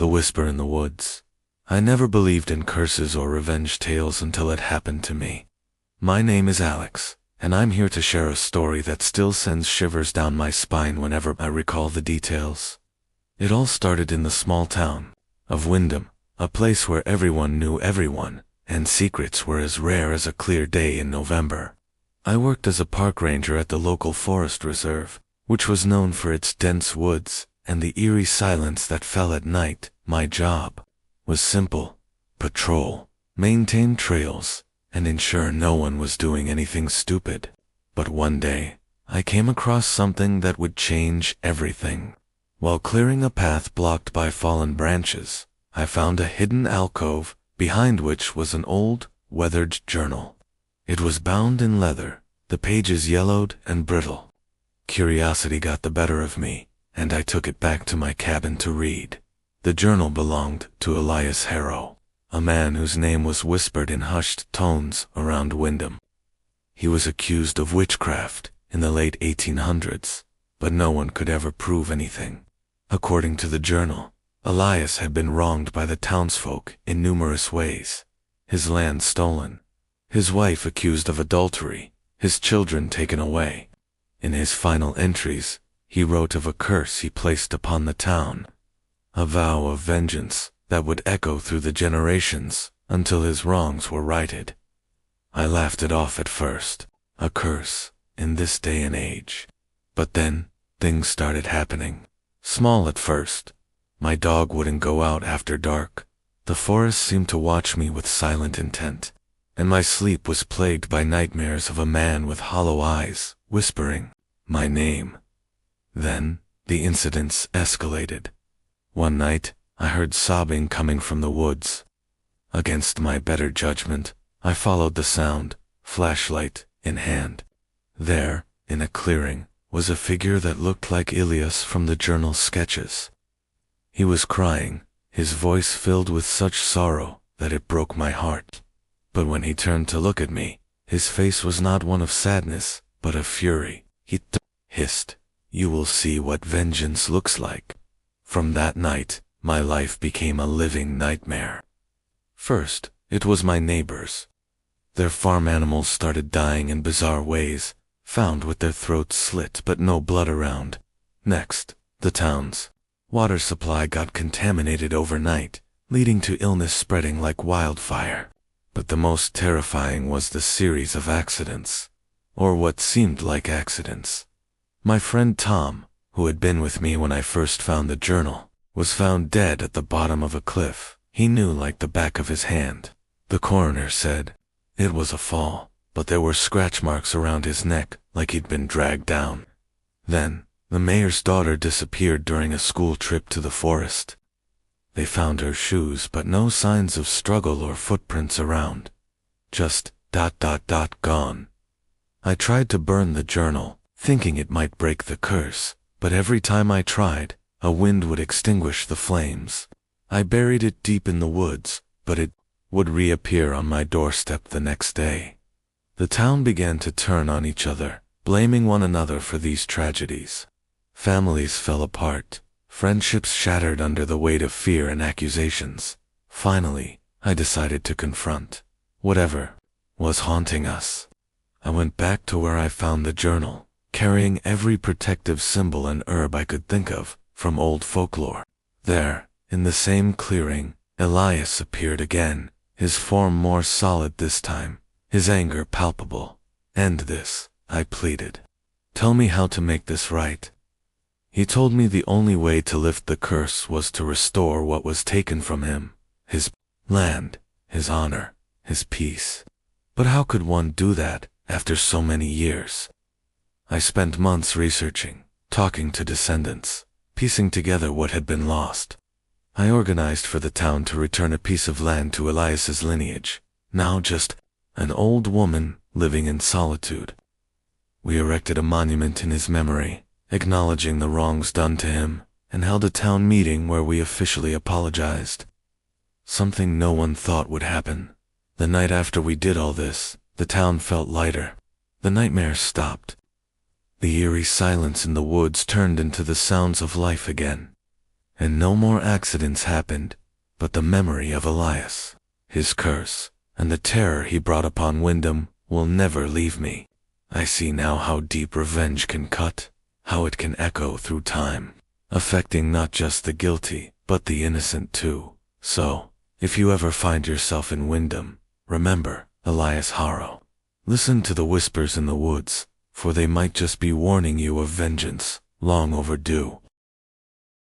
The Whisper in the Woods. I never believed in curses or revenge tales until it happened to me. My name is Alex, and I'm here to share a story that still sends shivers down my spine whenever I recall the details. It all started in the small town of Windham, a place where everyone knew everyone, and secrets were as rare as a clear day in November. I worked as a park ranger at the local forest reserve, which was known for its dense woods and the eerie silence that fell at night. My job was simple: patrol, maintain trails, and ensure no one was doing anything stupid. But one day, I came across something that would change everything. While clearing a path blocked by fallen branches, I found a hidden alcove, behind which was an old, weathered journal. It was bound in leather, the pages yellowed and brittle. Curiosity got the better of me, and I took it back to my cabin to read. The journal belonged to Elias Harrow, a man whose name was whispered in hushed tones around Windham. He was accused of witchcraft in the late 1800s, but no one could ever prove anything. According to the journal, Elias had been wronged by the townsfolk in numerous ways: his land stolen, his wife accused of adultery, his children taken away. In his final entries, he wrote of a curse he placed upon the town, a vow of vengeance that would echo through the generations until his wrongs were righted. I laughed it off at first, a curse in this day and age. But then, things started happening. Small at first. My dog wouldn't go out after dark. The forest seemed to watch me with silent intent, and my sleep was plagued by nightmares of a man with hollow eyes, whispering my name. Then, the incidents escalated. One night, I heard sobbing coming from the woods. Against my better judgment, I followed the sound, flashlight in hand. There, in a clearing, was a figure that looked like Elias from the journal sketches. He was crying, his voice filled with such sorrow that it broke my heart. But when he turned to look at me, his face was not one of sadness, but of fury. He hissed, "You will see what vengeance looks like." From that night, my life became a living nightmare. First, it was my neighbors. Their farm animals started dying in bizarre ways, found with their throats slit but no blood around. Next, the town's water supply got contaminated overnight, leading to illness spreading like wildfire. But the most terrifying was the series of accidents, or what seemed like accidents. My friend Tom, who had been with me when I first found the journal, was found dead at the bottom of a cliff. He knew like the back of his hand. The coroner said it was a fall, but there were scratch marks around his neck like he'd been dragged down. Then, the mayor's daughter disappeared during a school trip to the forest. They found her shoes but no signs of struggle or footprints around. Just ... gone. I tried to burn the journal, thinking it might break the curse, but every time I tried, a wind would extinguish the flames. I buried it deep in the woods, but it would reappear on my doorstep the next day. The town began to turn on each other, blaming one another for these tragedies. Families fell apart, friendships shattered under the weight of fear and accusations. Finally, I decided to confront whatever was haunting us. I went back to where I found the journal, carrying every protective symbol and herb I could think of from old folklore. There, in the same clearing, Elias appeared again, his form more solid this time, his anger palpable. "End this," I pleaded. "Tell me how to make this right." He told me the only way to lift the curse was to restore what was taken from him: his land, his honor, his peace. But how could one do that after so many years? I spent months researching, talking to descendants, piecing together what had been lost. I organized for the town to return a piece of land to Elias's lineage, now just an old woman living in solitude. We erected a monument in his memory, acknowledging the wrongs done to him, and held a town meeting where we officially apologized. Something no one thought would happen. The night after we did all this, the town felt lighter. The nightmares stopped. The eerie silence in the woods turned into the sounds of life again. and no more accidents happened, but the memory of Elias, his curse, and the terror he brought upon Windham will never leave me. I see now how deep revenge can cut, how it can echo through time, affecting not just the guilty, but the innocent too. So, if you ever find yourself in Windham, remember Elias Harrow. Listen to the whispers in the woods, for they might just be warning you of vengeance, long overdue.